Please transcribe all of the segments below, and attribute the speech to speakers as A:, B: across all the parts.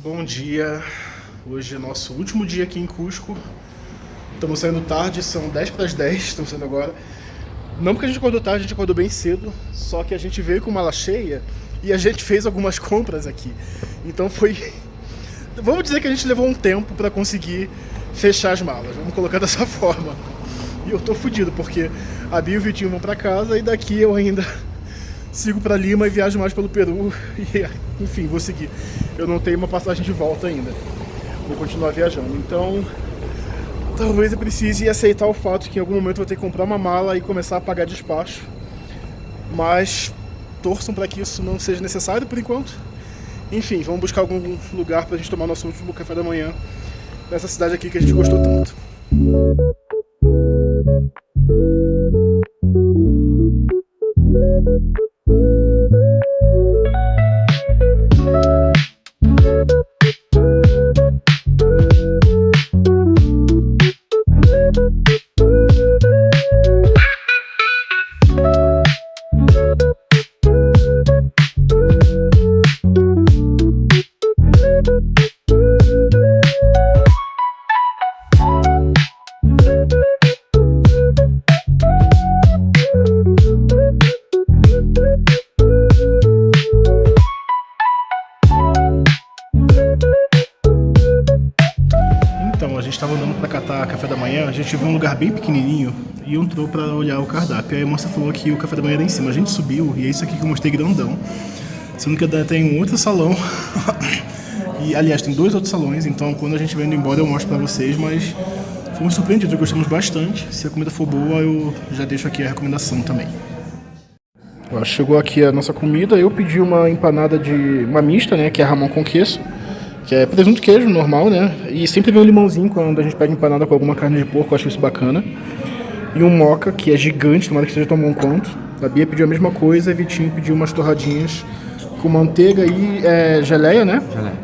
A: Bom dia, hoje é nosso último dia aqui em Cusco. Estamos saindo tarde, são 10 para as 10, estamos saindo agora. Não porque a gente acordou tarde, a gente acordou bem cedo, só que a gente veio com mala cheia e a gente fez algumas compras aqui. Então foi... Vamos dizer que a gente levou um tempo para conseguir fechar as malas, vamos colocar dessa forma. E eu tô fudido, porque a Bia e o Vitinho vão para casa e daqui eu ainda sigo para Lima e viajo mais pelo Peru e, enfim, vou seguir. Eu não tenho uma passagem de volta ainda. Vou continuar viajando. Então, talvez eu precise aceitar o fato que em algum momento eu vou ter que comprar uma mala e começar a pagar despacho. Mas torçam para que isso não seja necessário por enquanto. Enfim, vamos buscar algum lugar pra gente tomar nosso último café da manhã nessa cidade aqui que a gente gostou tanto. Então, a gente estava andando para catar café da manhã, a gente viu um lugar bem pequenininho e entrou para olhar o cardápio. Aí a moça falou que o café da manhã era em cima. A gente subiu e é isso aqui que eu mostrei grandão. Sendo que tem um outro salão. E, aliás, tem dois outros salões, então quando a gente vai indo embora eu mostro para vocês, mas fomos surpreendidos, gostamos bastante. Se a comida for boa, eu já deixo aqui a recomendação também. Chegou aqui a nossa comida, eu pedi uma empanada uma mista, né, que é ramão com queijo. Que é presunto e queijo, normal, né? E sempre vem um limãozinho quando a gente pega empanada com alguma carne de porco, eu acho isso bacana. E um moca, que é gigante, tomara que seja tão bom quanto. A Bia pediu a mesma coisa, e Vitinho pediu umas torradinhas com manteiga e geleia, né?
B: Geleia.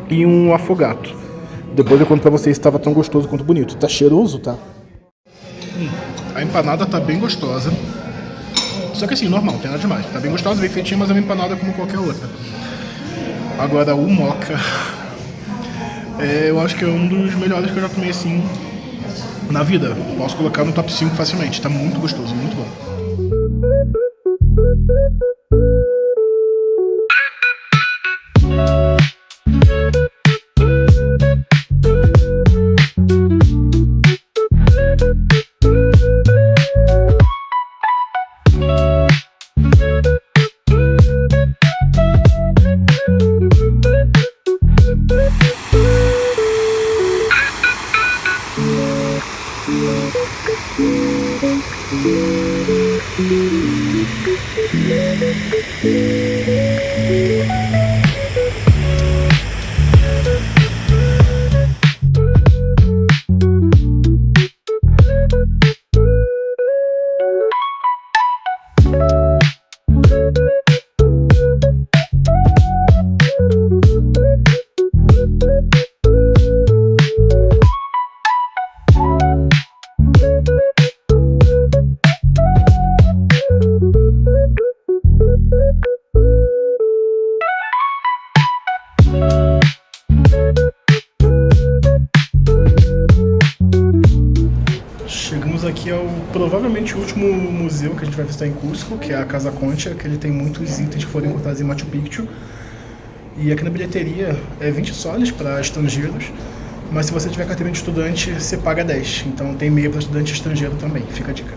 A: E um afogato. Depois eu conto pra vocês se estava tão gostoso quanto bonito. Tá cheiroso, tá? A empanada tá bem gostosa. Só que assim, normal, não tem nada demais. Tá bem gostosa, bem feitinha, mas é uma empanada como qualquer outra. Agora o moca... eu acho que é um dos melhores que eu já tomei assim na vida. Posso colocar no top 5 facilmente. Tá muito gostoso, muito bom. Chegamos aqui ao provavelmente o último museu que a gente vai visitar em Cusco, que é a Casa Concha, que ele tem muitos itens que foram encontrados em Machu Picchu. E aqui na bilheteria é 20 soles para estrangeiros, mas se você tiver carteira de estudante, você paga 10. Então tem meia para estudante estrangeiro também, fica a dica.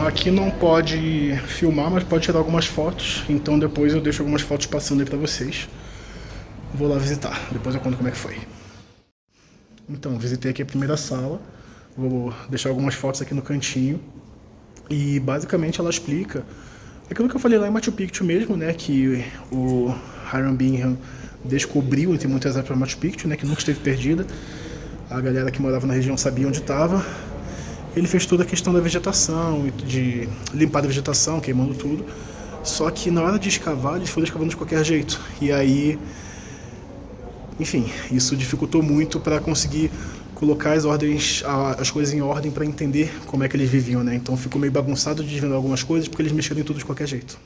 A: Aqui não pode filmar, mas pode tirar algumas fotos, então depois eu deixo algumas fotos passando aí pra vocês. Vou lá visitar, depois eu conto como é que foi. Então, visitei aqui a primeira sala, vou deixar algumas fotos aqui no cantinho. E basicamente ela explica aquilo que eu falei lá em Machu Picchu mesmo, né, que o Hiram Bingham descobriu, entre muitas aspas, Machu Picchu, né, que nunca esteve perdida. A galera que morava na região sabia onde estava. Ele fez toda a questão da vegetação, de limpar a vegetação, queimando tudo. Só que na hora de escavar, eles foram escavando de qualquer jeito. E aí, enfim, isso dificultou muito para conseguir colocar as coisas em ordem para entender como é que eles viviam, né? Então ficou meio bagunçado de vendo algumas coisas porque eles mexeram em tudo de qualquer jeito.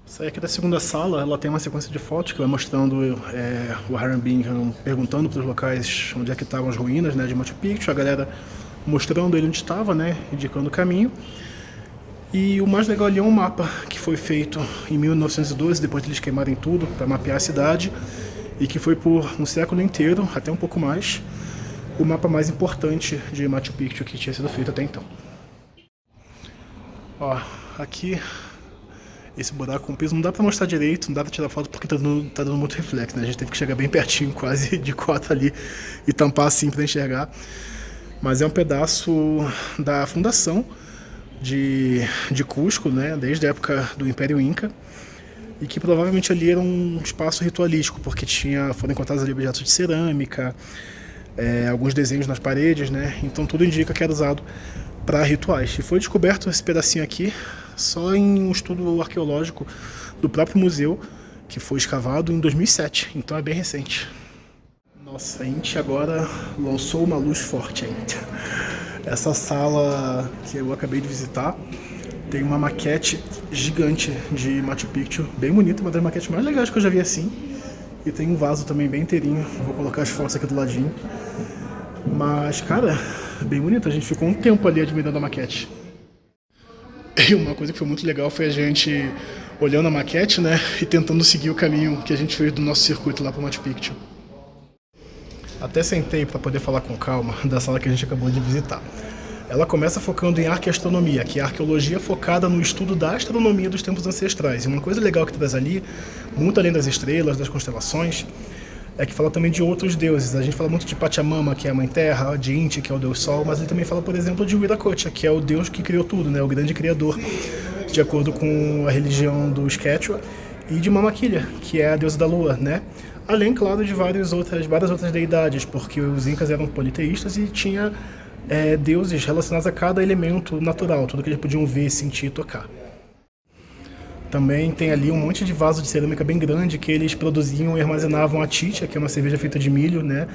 A: Saí aqui da segunda sala, ela tem uma sequência de fotos que vai mostrando o Hiram Bingham perguntando para os locais onde é que estavam as ruínas, né, de Machu Picchu, a galera mostrando ele onde estava, né, indicando o caminho. E o mais legal ali é um mapa que foi feito em 1912, depois de eles queimarem tudo para mapear a cidade, e que foi por um século inteiro, até um pouco mais, o mapa mais importante de Machu Picchu que tinha sido feito até então. Ó, aqui esse buraco com piso não dá pra mostrar direito, não dá pra tirar foto porque tá dando muito reflexo, né? A gente teve que chegar bem pertinho, quase de cota ali, e tampar assim pra enxergar. Mas é um pedaço da fundação de Cusco, né? Desde a época do Império Inca. E que provavelmente ali era um espaço ritualístico, porque foram encontrados ali objetos de cerâmica, alguns desenhos nas paredes, né? Então tudo indica que era usado para rituais. E foi descoberto esse pedacinho aqui só em um estudo arqueológico do próprio museu, que foi escavado em 2007, então é bem recente. Nossa, a Inti agora lançou uma luz forte ainda. Essa sala que eu acabei de visitar tem uma maquete gigante de Machu Picchu, bem bonita, uma das maquetes mais legais que eu já vi assim. E tem um vaso também bem inteirinho, vou colocar as fotos aqui do ladinho. Mas, cara, bem bonito, a gente ficou um tempo ali admirando a maquete. E uma coisa que foi muito legal foi a gente olhando a maquete, né, e tentando seguir o caminho que a gente fez do nosso circuito lá para Machu Picchu. Até sentei para poder falar com calma da sala que a gente acabou de visitar. Ela começa focando em arqueastronomia, que é a arqueologia focada no estudo da astronomia dos tempos ancestrais. E uma coisa legal que traz ali, muito além das estrelas, das constelações, é que fala também de outros deuses. A gente fala muito de Pachamama, que é a Mãe Terra, de Inti, que é o Deus Sol, mas ele também fala, por exemplo, de Wiracocha, que é o Deus que criou tudo, né? O grande criador, de acordo com a religião dos Quechua, e de Mama Quilla, que é a deusa da Lua, né? Além, claro, de várias outras deidades, porque os incas eram politeístas e tinha deuses relacionados a cada elemento natural, tudo que eles podiam ver, sentir e tocar. Também tem ali um monte de vaso de cerâmica bem grande que eles produziam e armazenavam a chicha, que é uma cerveja feita de milho, né?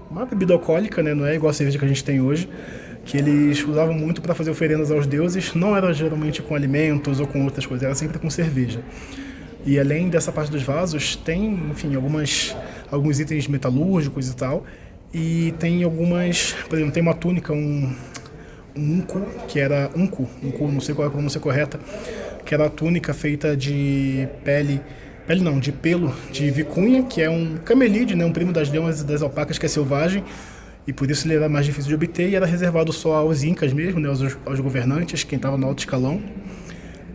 A: Uma bebida alcoólica, né? Não é igual a cerveja que a gente tem hoje, que eles usavam muito para fazer oferendas aos deuses. Não era geralmente com alimentos ou com outras coisas, era sempre com cerveja. E além dessa parte dos vasos, tem, enfim, alguns itens metalúrgicos e tal. E tem algumas, por exemplo, tem uma túnica, um unku, que era unku, não sei qual é a pronúncia correta, que era a túnica feita de de pelo de vicunha, que é um camelide, né, um primo das leões e das alpacas, que é selvagem, e por isso ele era mais difícil de obter e era reservado só aos incas mesmo, né, aos governantes, quem estava no alto escalão.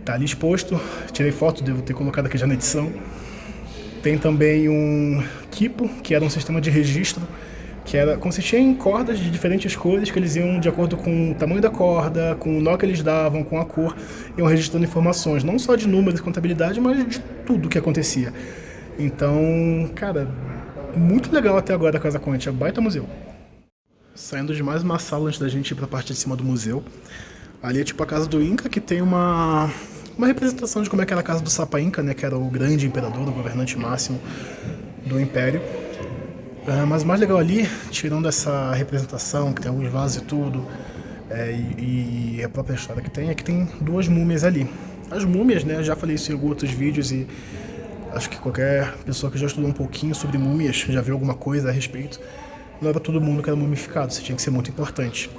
A: Tá ali exposto, tirei foto, devo ter colocado aqui já na edição. Tem também um quipo, que era um sistema de registro, que consistia em cordas de diferentes cores, que eles iam de acordo com o tamanho da corda, com o nó que eles davam, com a cor, iam registrando informações, não só de números e contabilidade, mas de tudo que acontecia. Então, cara, muito legal até agora a Casa Conte, é um baita museu. Saindo de mais uma sala antes da gente ir para a parte de cima do museu, ali é tipo a casa do Inca, que tem uma representação de como é que era a casa do Sapa Inca, né, que era o grande imperador, o governante máximo do império. Mas o mais legal ali, tirando essa representação, que tem alguns vasos e tudo, e a própria história que tem, é que tem duas múmias ali. As múmias, né, já falei isso em alguns outros vídeos e acho que qualquer pessoa que já estudou um pouquinho sobre múmias, já viu alguma coisa a respeito, não era todo mundo que era mumificado, você tinha que ser muito importante.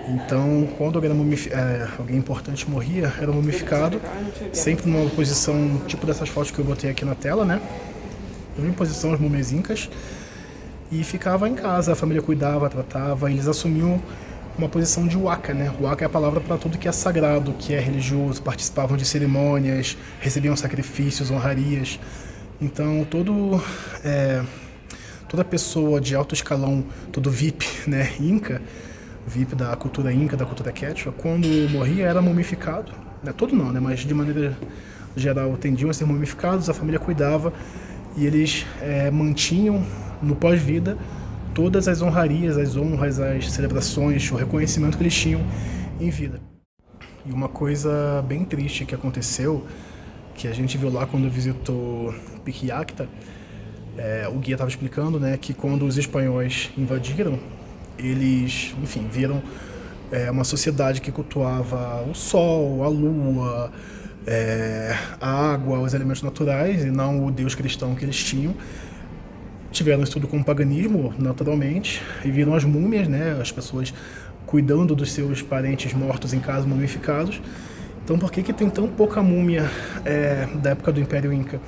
A: Então, quando alguém importante morria, era mumificado, sempre numa posição tipo dessas fotos que eu botei aqui na tela, né? Em posição as múmias incas. E ficava em casa, a família cuidava, tratava, eles assumiam uma posição de waka, né? Waka é a palavra para tudo que é sagrado, que é religioso, participavam de cerimônias, recebiam sacrifícios, honrarias. Então, toda pessoa de alto escalão, todo VIP, né, Inca, VIP da cultura Inca, da cultura Quechua, quando morria era mumificado, né? Todo não, né? Mas de maneira geral tendiam a ser mumificados, a família cuidava e eles mantinham no pós-vida todas as honrarias, as honras, as celebrações, o reconhecimento que eles tinham em vida. E uma coisa bem triste que aconteceu, que a gente viu lá quando visitou Pique Yacta, o guia estava explicando, né, que quando os espanhóis invadiram, eles, enfim, viram uma sociedade que cultuava o sol, a lua, a água, os elementos naturais, e não o Deus cristão que eles tinham. Tiveram isso tudo com o paganismo, naturalmente, e viram as múmias, né, as pessoas cuidando dos seus parentes mortos em casa, mumificados. Então por que tem tão pouca múmia da época do Império Inca?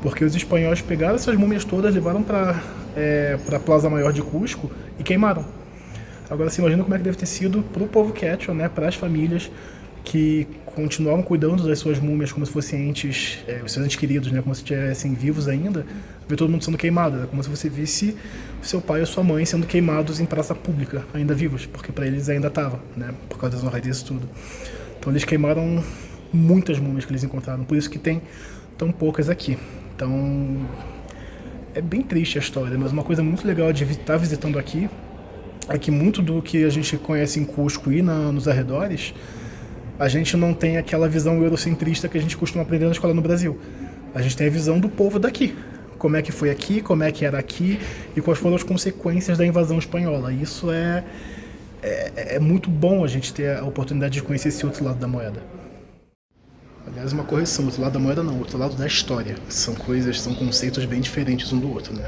A: Porque os espanhóis pegaram essas múmias todas, levaram para a Plaza Maior de Cusco e queimaram. Agora você imagina como é que deve ter sido para o povo quechua, né, para as famílias que continuavam cuidando das suas múmias como se fossem entes, os seus entes queridos, né, como se estivessem vivos ainda, ver todo mundo sendo queimado. É como se você visse seu pai ou sua mãe sendo queimados em praça pública, ainda vivos, porque para eles ainda estava, né, por causa das honrarias e tudo. Então eles queimaram muitas múmias que eles encontraram, por isso que tem tão poucas aqui. Então é bem triste a história, mas uma coisa muito legal de estar visitando aqui é que muito do que a gente conhece em Cusco e nos arredores, a gente não tem aquela visão eurocentrista que a gente costuma aprender na escola no Brasil. A gente tem a visão do povo daqui. Como é que foi aqui, como é que era aqui e quais foram as consequências da invasão espanhola. Isso é muito bom a gente ter a oportunidade de conhecer esse outro lado da moeda. Aliás, uma correção, o outro lado da moeda não, o outro lado da história. São conceitos bem diferentes um do outro, né?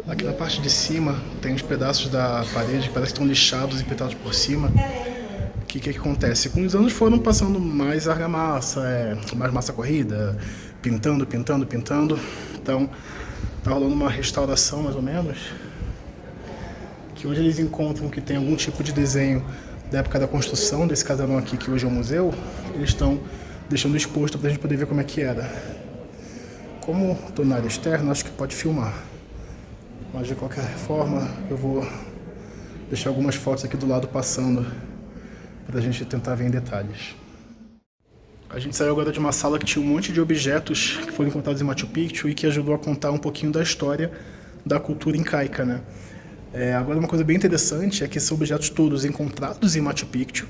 A: Aqui na parte de cima tem uns pedaços da parede que parece que estão lixados e pintados por cima. O que acontece? Com os anos foram passando mais argamassa, mais massa corrida, pintando. Então tá rolando uma restauração mais ou menos, que hoje eles encontram que tem algum tipo de desenho da época da construção desse casarão aqui, que hoje é um museu. Eles estão deixando exposto pra gente poder ver como é que era. Como tô na área externa, acho que pode filmar. Mas de qualquer forma, eu vou deixar algumas fotos aqui do lado passando pra gente tentar ver em detalhes. A gente saiu agora de uma sala que tinha um monte de objetos que foram encontrados em Machu Picchu e que ajudou a contar um pouquinho da história da cultura incaica, né? Agora uma coisa bem interessante é que são objetos todos encontrados em Machu Picchu,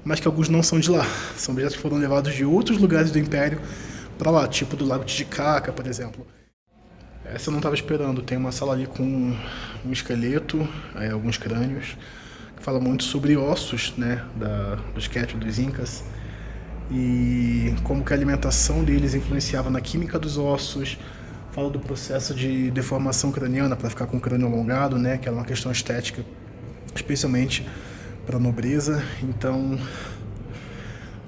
A: mas que alguns não são de lá. São objetos que foram levados de outros lugares do Império para lá, tipo do Lago Titicaca, por exemplo. Essa eu não estava esperando. Tem uma sala ali com um esqueleto, alguns crânios, que fala muito sobre ossos, né, dos quechua, dos incas, e como que a alimentação deles influenciava na química dos ossos. Fala do processo de deformação craniana para ficar com o crânio alongado, né, que era uma questão estética, especialmente para a nobreza. Então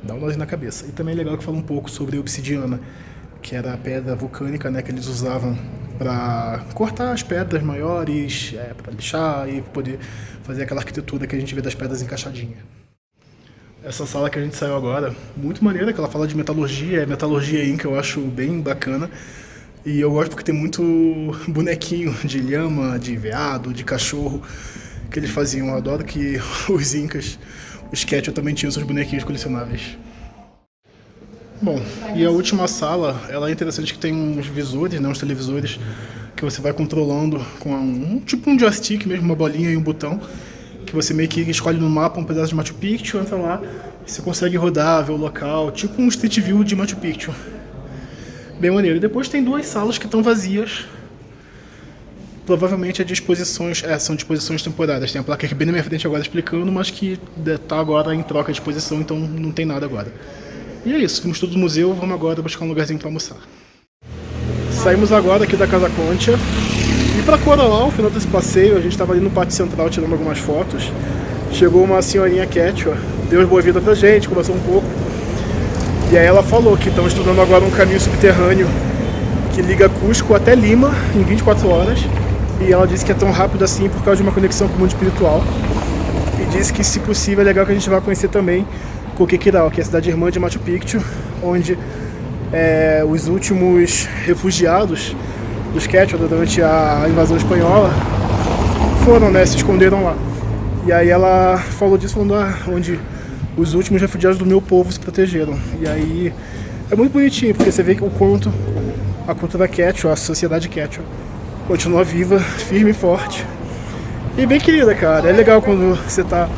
A: dá um nó na cabeça. E também é legal que fala um pouco sobre a obsidiana, que era a pedra vulcânica, né, que eles usavam para cortar as pedras maiores, para lixar e poder fazer aquela arquitetura que a gente vê das pedras encaixadinhas. Essa sala que a gente saiu agora, muito maneira, que ela fala de metalurgia inca, eu acho bem bacana. E eu gosto porque tem muito bonequinho de lhama, de veado, de cachorro que eles faziam. Eu adoro que os incas, os quechua também tinham seus bonequinhos colecionáveis. Bom, e a última sala, ela é interessante que tem uns visores, né, uns televisores que você vai controlando com tipo um joystick mesmo, uma bolinha e um botão, que você meio que escolhe no mapa um pedaço de Machu Picchu, entra lá e você consegue rodar, ver o local, tipo um Street View de Machu Picchu. Bem maneiro. E depois tem duas salas que estão vazias. Provavelmente são disposições temporárias. Tem a placa aqui bem na minha frente agora explicando, mas que está agora em troca de exposição, então não tem nada agora. E é isso, vimos tudo no museu, vamos agora buscar um lugarzinho para almoçar. Saímos agora aqui da Casa Concha e para Corolau, no final desse passeio, a gente estava ali no pátio central tirando algumas fotos. Chegou uma senhorinha quechua, deu boa-vinda pra gente, conversou um pouco. E aí ela falou que estão estudando agora um caminho subterrâneo que liga Cusco até Lima em 24 horas. E ela disse que é tão rápido assim por causa de uma conexão com o mundo espiritual. E disse que, se possível, é legal que a gente vá conhecer também Coquequirao, que é a cidade irmã de Machu Picchu, onde os últimos refugiados dos quechua durante a invasão espanhola foram, né, se esconderam lá. E aí ela falou disso, falando onde os últimos refugiados do meu povo se protegeram. E aí é muito bonitinho, porque você vê que o quanto a cultura quechua, a sociedade quechua, continua viva, firme e forte. E bem querida, cara. É legal quando você tá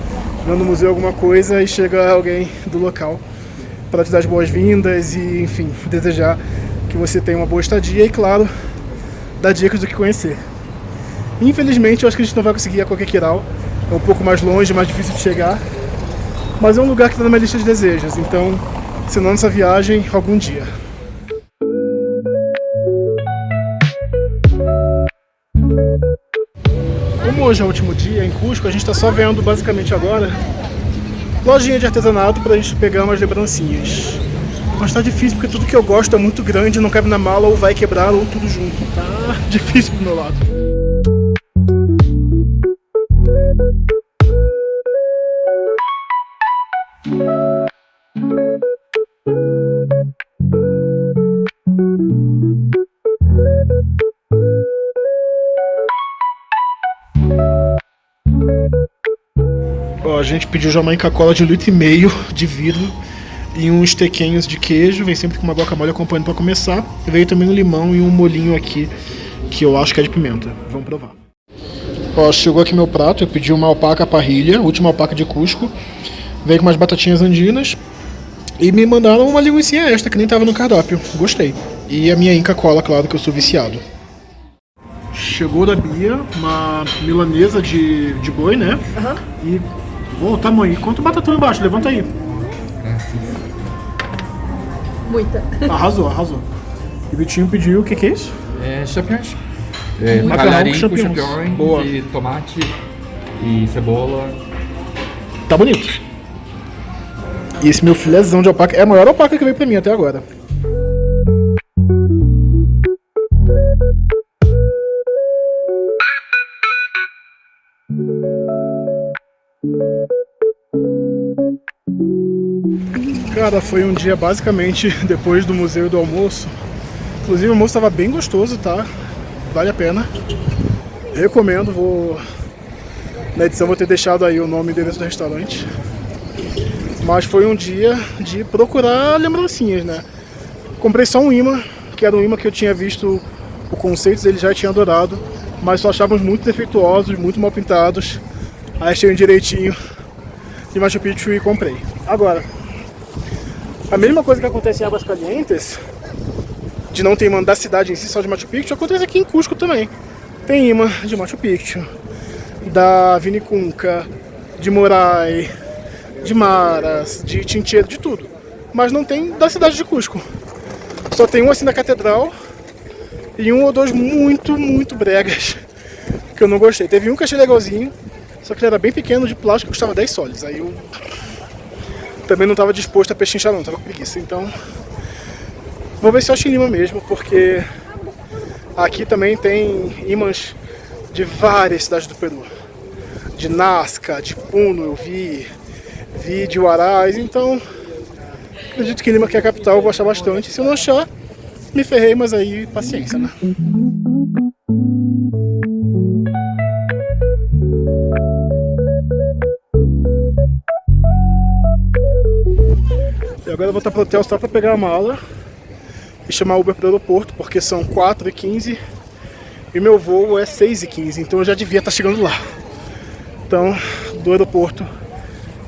A: no museu alguma coisa e chega alguém do local para te dar as boas-vindas e, enfim, desejar que você tenha uma boa estadia e, claro, dar dicas do que conhecer. Infelizmente, eu acho que a gente não vai conseguir ir a Coqueiral, é um pouco mais longe, mais difícil de chegar, mas é um lugar que está na minha lista de desejos, então, se não nessa viagem, algum dia. Como hoje é o último dia em Cusco, a gente está só vendo basicamente agora lojinha de artesanato pra gente pegar umas lembrancinhas. Mas tá difícil porque tudo que eu gosto é muito grande, não cabe na mala, ou vai quebrar ou tudo junto. Tá difícil pro meu lado. Ó, a gente pediu Jamaica Cola de 1,5 litro de vidro e uns tequinhos de queijo, vem sempre com uma guacamole acompanhando para começar. Veio também um limão e um molhinho aqui, que eu acho que é de pimenta. Vamos provar. Ó, chegou aqui meu prato, eu pedi uma alpaca parrilha, última alpaca de Cusco. Veio com umas batatinhas andinas e me mandaram uma linguiça extra, que nem tava no cardápio. Gostei. E a minha Inca Cola, claro que eu sou viciado. Chegou da Bia, uma milanesa de boi, né?
B: Aham.
A: E, bom, tamanho. E quanto batatão embaixo? Levanta aí.
B: Muita.
A: Arrasou, arrasou. E o Vitinho pediu, o que é isso?
C: Champignons.
A: Macarrão
C: Talharim
A: com
C: com
A: champignons.
C: champignons
A: Boa.
C: e tomate e cebola.
A: Tá bonito. E esse meu filézão de alpaca é a maior alpaca que veio pra mim até agora. Cara, foi um dia basicamente depois do museu e do almoço. Inclusive o almoço estava bem gostoso, tá? Vale a pena. Recomendo, na edição vou ter deixado aí o nome e o endereço do restaurante. Mas foi um dia de procurar lembrancinhas, né? Comprei só um imã, que era um imã que eu tinha visto o conceito, ele já tinha adorado, mas só achávamos muito defeituosos, muito mal pintados. Aí achei um direitinho de Machu Picchu e comprei. Agora, a mesma coisa que acontece em Aguascalientes, de não ter imã da cidade em si, só de Machu Picchu, acontece aqui em Cusco também. Tem imã de Machu Picchu, da Vinicunca, de Morai, de Maras, de Chincheiro, de tudo. Mas não tem da cidade de Cusco. Só tem um assim da catedral e um ou dois muito, muito bregas que eu não gostei. Teve um que achei legalzinho, só que ele era bem pequeno, de plástico, custava 10 soles. Aí eu também não estava disposto a pechinchar não, tava com preguiça. Então, vou ver se eu acho em Lima mesmo, porque aqui também tem imãs de várias cidades do Peru. De Nazca, de Puno eu vi de Huaraz, então acredito que Lima, que é a capital, eu vou achar bastante. Se eu não achar, me ferrei, mas aí paciência, né? E agora eu vou estar pro hotel só para pegar a mala e chamar Uber pro aeroporto, porque são 4h15 e meu voo é 6h15, então eu já devia estar chegando lá. Então, do aeroporto,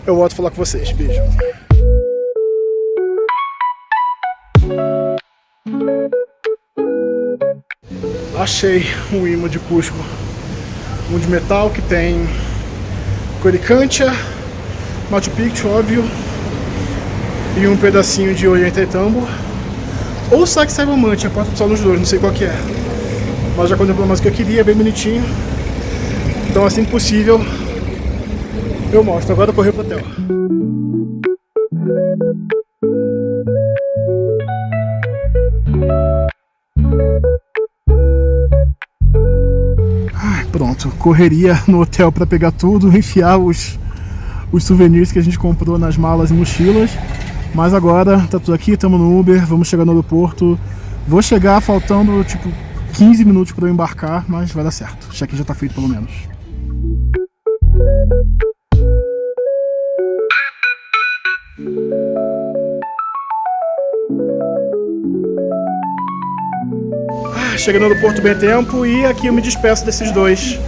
A: eu volto a falar com vocês. Beijo. Achei um imã de Cusco, um de metal que tem Coricancha, Machu Picchu, óbvio, e um pedacinho de Ollantaytambo, ou Saque Saibamante, a porta do sol nos dois, não sei qual que é. Mas já contemplou mais o que eu queria, bem bonitinho. Então assim que possível eu mostro. Agora eu corri pro hotel. Pronto, correria no hotel para pegar tudo, enfiar os souvenirs que a gente comprou nas malas e mochilas. Mas agora tá tudo aqui, estamos no Uber, vamos chegar no aeroporto. Vou chegar faltando tipo 15 minutos para eu embarcar, mas vai dar certo. O check-in já tá feito pelo menos. Cheguei no aeroporto bem a tempo e aqui eu me despeço desses dois,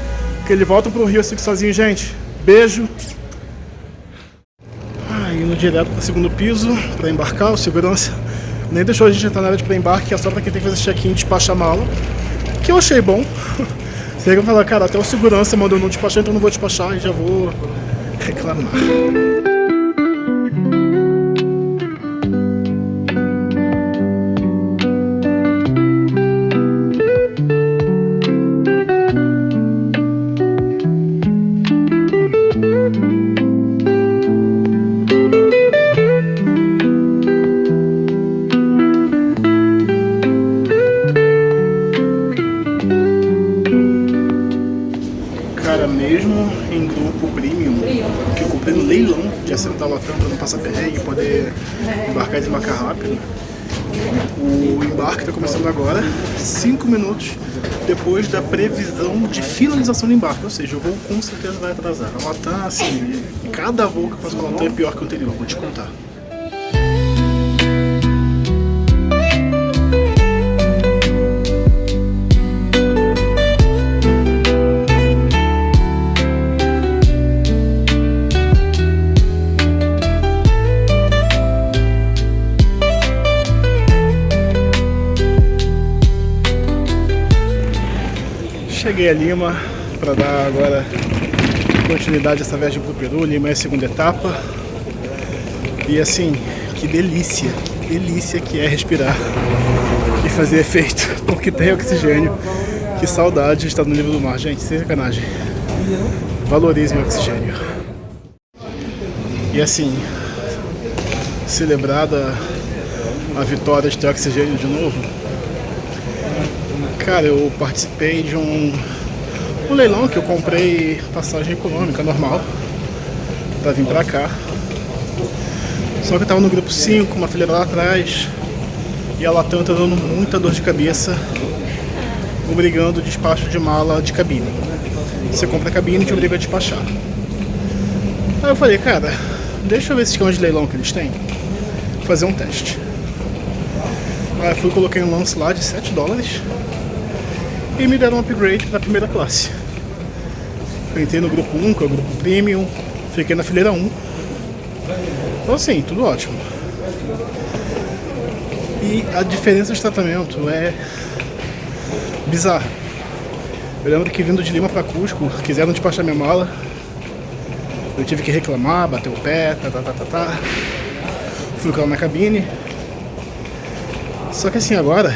A: que eles voltam pro Rio, eu fico sozinho, gente. Beijo. direto pro segundo piso para embarcar. O segurança nem deixou a gente entrar na área de pré-embarque, que é só para quem tem que fazer check-in e despachar a mala. Que eu achei bom. Você vai falar, cara, até o segurança mandou não despachar, então eu não vou despachar e já vou reclamar. Cara, mesmo em grupo premium, que eu comprei no leilão de assentar o Latam para não passar perrengue e poder embarcar e desembarcar rápido, o embarque está começando agora, 5 minutos depois da previsão de finalização do embarque, ou seja, o voo com certeza vai atrasar. A Latam, assim, cada voo que eu faço com a Latam é pior que o anterior, vou te contar. Cheguei a Lima para dar agora continuidade a essa viagem para o Peru. Lima é a segunda etapa. E assim, que delícia que é respirar e fazer efeito, porque tem oxigênio. Que saudade de estar no nível do mar, gente, sem sacanagem. Valorize o oxigênio. E assim, celebrada a vitória de ter oxigênio de novo. Cara, eu participei de um leilão que eu comprei passagem econômica normal pra vir pra cá. Só que eu tava no grupo 5, uma fileira lá atrás, e a Latam tá dando muita dor de cabeça, obrigando o despacho de mala de cabine. Você compra a cabine e te obriga a despachar. Aí eu falei, cara, deixa eu ver esse esquema de leilão que eles têm, fazer um teste. Aí eu fui e coloquei um lance lá de $7 e me deram um upgrade para a primeira classe. Eu entrei no grupo 1, que é o grupo Premium, fiquei na fileira 1. Então assim, tudo ótimo. E a diferença de tratamento é bizarra. Eu lembro que vindo de Lima para Cusco, quiseram despachar minha mala. Eu tive que reclamar, bater o pé, Fui com ela na cabine. Só que assim, agora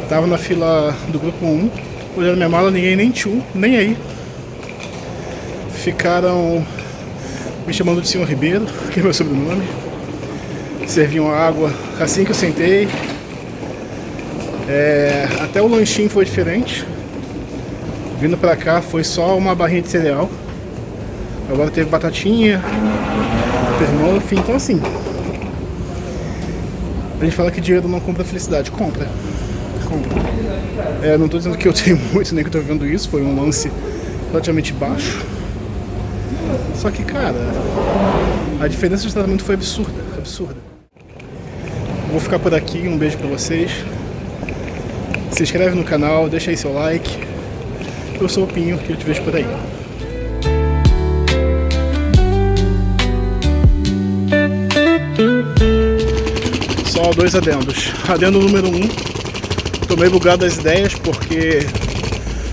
A: tava na fila do grupo 1, olhando minha mala, ninguém nem tchum, nem aí. Ficaram me chamando de Senhor Ribeiro, que é meu sobrenome. Serviam água assim que eu sentei. Até o lanchinho foi diferente. Vindo pra cá foi só uma barrinha de cereal. Agora teve batatinha, teve muffin, então assim. A gente fala que dinheiro não compra felicidade, compra. Não tô dizendo que eu tenho muito, nem que eu tô vivendo isso, foi um lance relativamente baixo. Só que, cara, a diferença de tratamento foi absurda. Vou ficar por aqui, um beijo pra vocês. Se inscreve no canal, deixa aí seu like. Eu sou o Pinho e eu te vejo por aí. Só 2 adendos. Adendo número 1. Tô meio bugado das ideias porque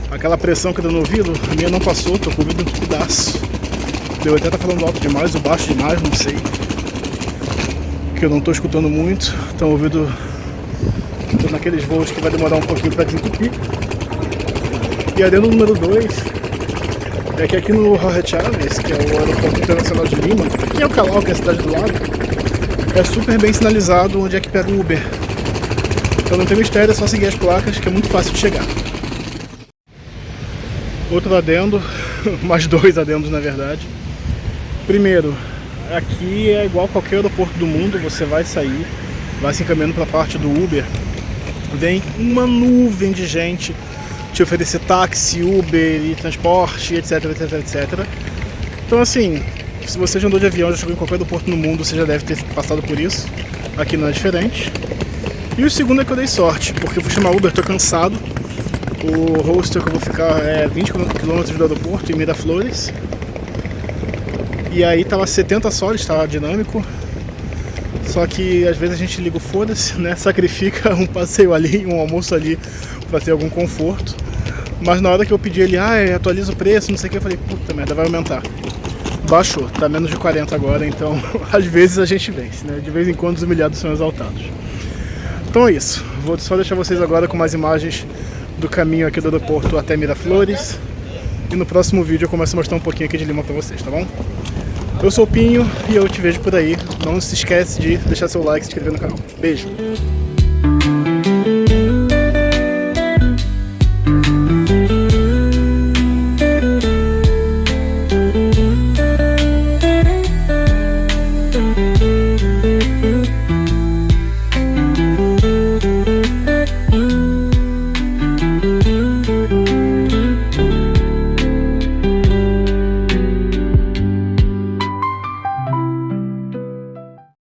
A: aquela pressão que deu no ouvido, a minha não passou, tô com o ouvido entupidaço. Eu até tá falando alto demais ou baixo demais, não sei. Que eu não tô escutando muito, então o ouvido... Tô naqueles voos que vai demorar um pouquinho pra desentupir. E adendo número 2 é que aqui no Jorge Chávez, que é o aeroporto internacional de Lima, que é o Calau, que é a cidade do lado, é super bem sinalizado onde é que pega o Uber. Então não tem mistério, é só seguir as placas, que é muito fácil de chegar. Outro adendo, mais 2 adendos na verdade. Primeiro, aqui é igual a qualquer aeroporto do mundo, você vai sair, vai se encaminhando para a parte do Uber, vem uma nuvem de gente te oferecer táxi, Uber e transporte, etc. Então assim, se você já andou de avião, já chegou em qualquer aeroporto no mundo, você já deve ter passado por isso. Aqui não é diferente. E o segundo é que eu dei sorte, porque eu fui chamar Uber, tô cansado. O hostel que eu vou ficar é 20 km do aeroporto, em Miraflores. E aí tava 70 soles, tava dinâmico. Só que às vezes a gente liga o foda-se, né? Sacrifica um passeio ali, um almoço ali pra ter algum conforto. Mas na hora que eu pedi ele, atualiza o preço, não sei o que, eu falei, puta merda, vai aumentar. Baixou, tá menos de 40 agora, então às vezes a gente vence, né? De vez em quando os humilhados são exaltados. Então é isso, vou só deixar vocês agora com mais imagens do caminho aqui do aeroporto até Miraflores. E no próximo vídeo eu começo a mostrar um pouquinho aqui de Lima pra vocês, tá bom? Eu sou o Pinho e eu te vejo por aí. Não se esquece de deixar seu like e se inscrever no canal. Beijo!